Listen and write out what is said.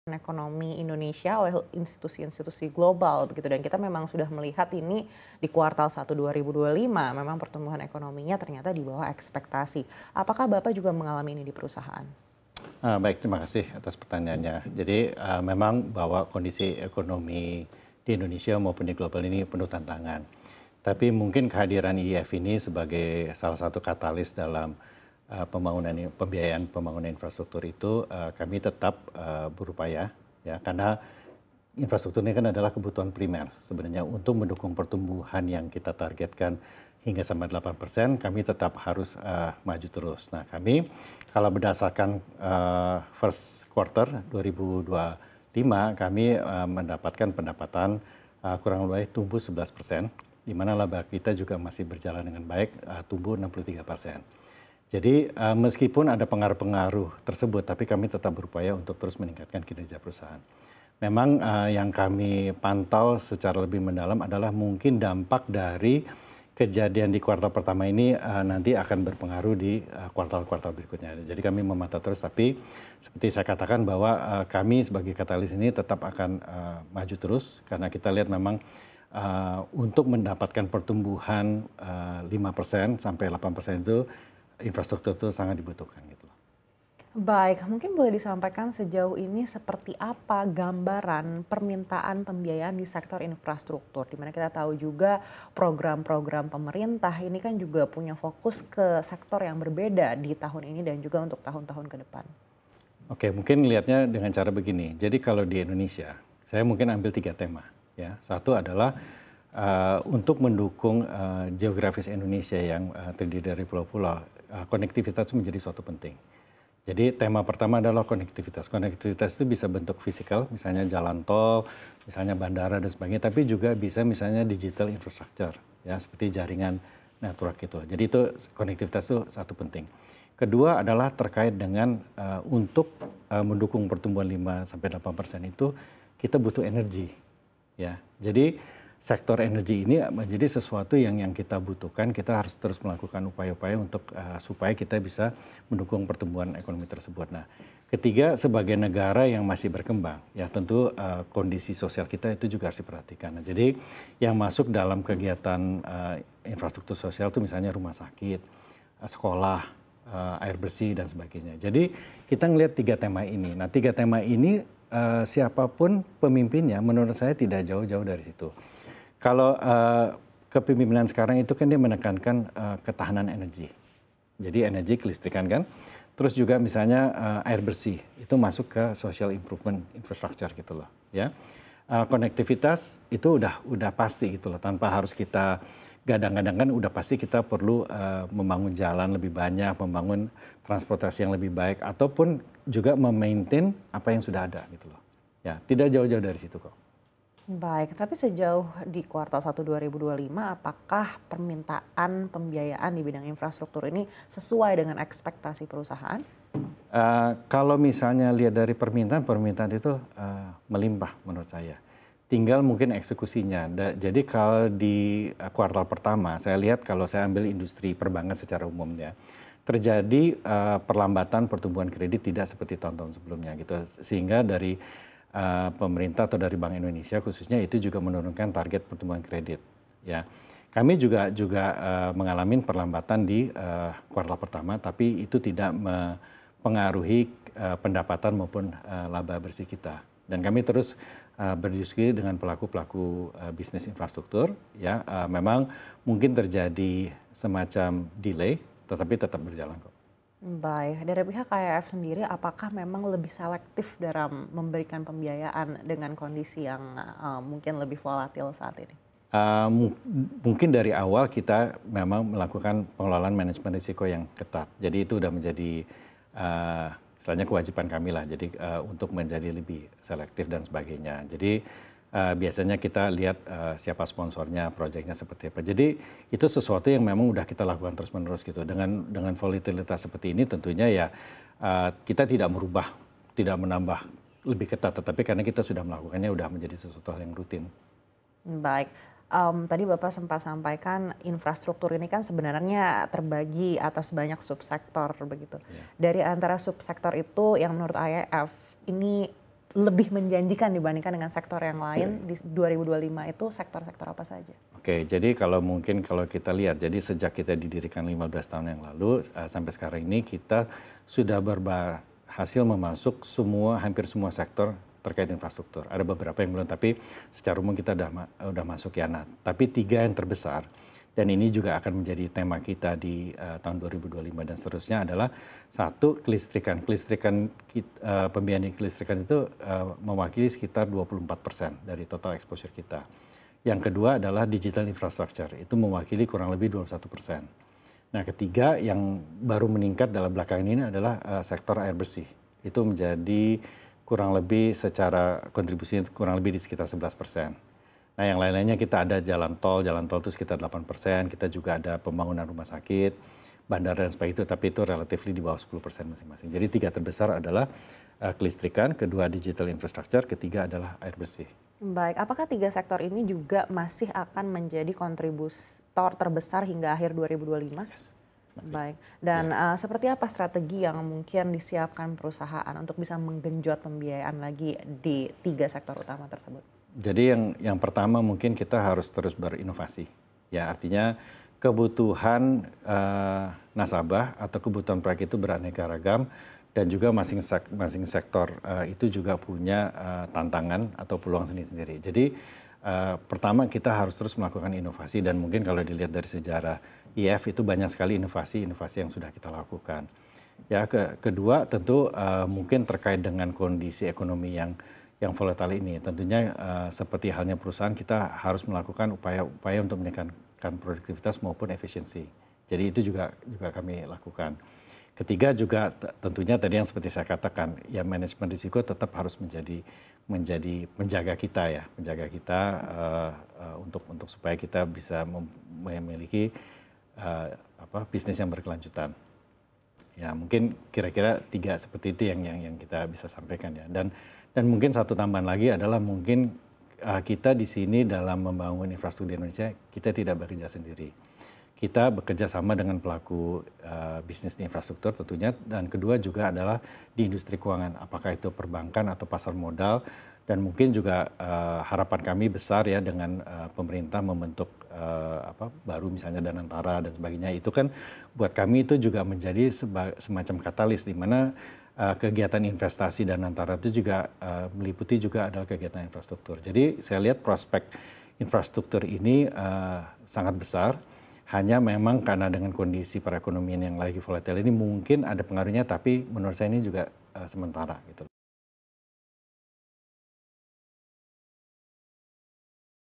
ekonomi Indonesia oleh institusi-institusi global begitu, dan kita memang sudah melihat ini di kuartal 1 2025 memang pertumbuhan ekonominya ternyata di bawah ekspektasi. Apakah Bapak juga mengalami ini di perusahaan? Baik, terima kasih atas pertanyaannya. Jadi memang bahwa kondisi ekonomi di Indonesia maupun di global ini penuh tantangan. Tapi mungkin kehadiran IIF ini sebagai salah satu katalis dalam pembiayaan pembangunan infrastruktur itu kami tetap berupaya ya, karena infrastruktur ini kan adalah kebutuhan primer sebenarnya untuk mendukung pertumbuhan yang kita targetkan hingga sampai 8%, kami tetap harus maju terus. Nah, kami kalau berdasarkan first quarter 2025, kami mendapatkan pendapatan kurang lebih tumbuh 11%, di mana laba kita juga masih berjalan dengan baik, tumbuh 63%. Jadi meskipun ada pengaruh-pengaruh tersebut, tapi kami tetap berupaya untuk terus meningkatkan kinerja perusahaan. Memang yang kami pantau secara lebih mendalam adalah mungkin dampak dari kejadian di kuartal pertama ini nanti akan berpengaruh di kuartal-kuartal berikutnya. Jadi kami memantau terus, tapi seperti saya katakan bahwa kami sebagai katalis ini tetap akan maju terus, karena kita lihat memang untuk mendapatkan pertumbuhan 5% sampai 8% itu infrastruktur itu sangat dibutuhkan gitu. Baik, mungkin boleh disampaikan sejauh ini seperti apa gambaran permintaan pembiayaan di sektor infrastruktur, di mana kita tahu juga program-program pemerintah ini kan juga punya fokus ke sektor yang berbeda di tahun ini dan juga untuk tahun-tahun ke depan. Oke, mungkin lihatnya dengan cara begini. Jadi kalau di Indonesia, saya mungkin ambil 3 tema. Ya, satu adalah untuk mendukung geografis Indonesia yang terdiri dari pulau-pulau, konektivitas menjadi suatu penting. Jadi tema pertama adalah konektivitas. Konektivitas itu bisa bentuk fisikal, misalnya jalan tol, misalnya bandara dan sebagainya, tapi juga bisa misalnya digital infrastructure, ya seperti jaringan network itu. Jadi itu konektivitas itu satu penting. Kedua adalah terkait dengan untuk mendukung pertumbuhan 5-8% itu kita butuh energi, ya. Jadi sektor energi ini menjadi sesuatu yang kita butuhkan. Kita harus terus melakukan upaya-upaya untuk supaya kita bisa mendukung pertumbuhan ekonomi tersebut. Nah, ketiga, sebagai negara yang masih berkembang, ya tentu kondisi sosial kita itu juga harus diperhatikan. Nah, jadi yang masuk dalam kegiatan infrastruktur sosial itu misalnya rumah sakit, sekolah, air bersih dan sebagainya. Jadi kita ngelihat 3 tema ini. Nah, 3 tema ini siapapun pemimpinnya menurut saya tidak jauh-jauh dari situ. Kalau kepemimpinan sekarang itu kan dia menekankan ketahanan energi. Jadi energi kelistrikan kan. Terus juga misalnya air bersih itu masuk ke social improvement infrastructure gitu loh, ya. Konektivitas itu udah pasti gitu loh, tanpa harus kita gadang-gadangkan, udah pasti kita perlu membangun jalan lebih banyak, membangun transportasi yang lebih baik, ataupun juga memaintain apa yang sudah ada gitu loh. Ya, tidak jauh-jauh dari situ kok. Baik, tapi sejauh di kuartal 1 2025, apakah permintaan pembiayaan di bidang infrastruktur ini sesuai dengan ekspektasi perusahaan? Kalau misalnya lihat dari permintaan itu melimpah menurut saya. Tinggal mungkin eksekusinya. Jadi kalau di kuartal pertama, saya lihat kalau saya ambil industri perbankan secara umumnya, terjadi perlambatan pertumbuhan kredit tidak seperti tahun-tahun sebelumnya gitu. Sehingga dari pemerintah atau dari Bank Indonesia khususnya itu juga menurunkan target pertumbuhan kredit. Ya, kami juga mengalami perlambatan di kuartal pertama, tapi itu tidak mempengaruhi pendapatan maupun laba bersih kita. Dan kami terus berdiskusi dengan pelaku-pelaku bisnis infrastruktur. Ya, memang mungkin terjadi semacam delay, tetapi tetap berjalan kok. Baik, dari pihak KAIF sendiri apakah memang lebih selektif dalam memberikan pembiayaan dengan kondisi yang mungkin lebih volatil saat ini? Mungkin dari awal kita memang melakukan pengelolaan manajemen risiko yang ketat. Jadi itu sudah menjadi istilahnya kewajiban kami lah. Jadi untuk menjadi lebih selektif dan sebagainya. Jadi biasanya kita lihat siapa sponsornya, proyeknya seperti apa. Jadi itu sesuatu yang memang udah kita lakukan terus-menerus gitu. Dengan volatilitas seperti ini tentunya ya kita tidak merubah, tidak menambah lebih ketat. Tetapi karena kita sudah melakukannya udah menjadi sesuatu hal yang rutin. Baik, tadi Bapak sempat sampaikan infrastruktur ini kan sebenarnya terbagi atas banyak subsektor begitu. Ya. Dari antara subsektor itu yang menurut IIF ini lebih menjanjikan dibandingkan dengan sektor yang lain di 2025 itu sektor-sektor apa saja? Oke, jadi kalau kita lihat, jadi sejak kita didirikan 15 tahun yang lalu sampai sekarang ini kita sudah berhasil memasuk hampir semua sektor terkait infrastruktur. Ada beberapa yang belum, tapi secara umum kita udah masuk ya. Nah, tapi 3 yang terbesar, dan ini juga akan menjadi tema kita di tahun 2025 dan seterusnya adalah satu, kelistrikan. Pembiayaan kelistrikan itu mewakili sekitar 24% dari total exposure kita. Yang kedua adalah digital infrastructure, itu mewakili kurang lebih 21%. Nah, ketiga yang baru meningkat dalam belakangan ini adalah sektor air bersih. Itu menjadi kurang lebih secara kontribusinya kurang lebih di sekitar 11%. Nah, yang lain-lainnya kita ada jalan tol itu sekitar 8%, kita juga ada pembangunan rumah sakit, bandara dan sebagainya, tapi itu relatif di bawah 10% masing-masing. Jadi 3 terbesar adalah kelistrikan, kedua digital infrastructure, ketiga adalah air bersih. Baik, apakah 3 sektor ini juga masih akan menjadi kontributor terbesar hingga akhir 2025? Yes. Baik, dan seperti apa strategi yang mungkin disiapkan perusahaan untuk bisa menggenjot pembiayaan lagi di 3 sektor utama tersebut? Jadi yang pertama mungkin kita harus terus berinovasi. Ya, artinya kebutuhan nasabah atau kebutuhan proyek itu beraneka ragam dan juga masing sektor itu juga punya tantangan atau peluang sendiri-sendiri. Jadi pertama kita harus terus melakukan inovasi dan mungkin kalau dilihat dari sejarah IF itu banyak sekali inovasi yang sudah kita lakukan. Ya, kedua tentu mungkin terkait dengan kondisi ekonomi yang volatile ini. Tentunya seperti halnya perusahaan kita harus melakukan upaya-upaya untuk meningkatkan produktivitas maupun efisiensi. Jadi itu juga kami lakukan. Ketiga juga tentunya tadi yang seperti saya katakan, ya manajemen risiko tetap harus menjadi penjaga kita untuk supaya kita bisa memiliki bisnis yang berkelanjutan. Ya mungkin kira-kira 3 seperti itu yang kita bisa sampaikan ya. Dan mungkin satu tambahan lagi adalah mungkin kita di sini dalam membangun infrastruktur di Indonesia kita tidak bekerja sendiri. Kita bekerja sama dengan pelaku bisnis di infrastruktur tentunya, dan kedua juga adalah di industri keuangan, apakah itu perbankan atau pasar modal, dan mungkin juga harapan kami besar ya dengan pemerintah membentuk baru misalnya Danantara dan sebagainya, itu kan buat kami itu juga menjadi semacam katalis di mana kegiatan investasi Danantara itu juga meliputi juga adalah kegiatan infrastruktur. Jadi saya lihat prospek infrastruktur ini sangat besar. Hanya memang karena dengan kondisi perekonomian yang lagi volatile ini mungkin ada pengaruhnya, tapi menurut saya ini juga sementara gitu.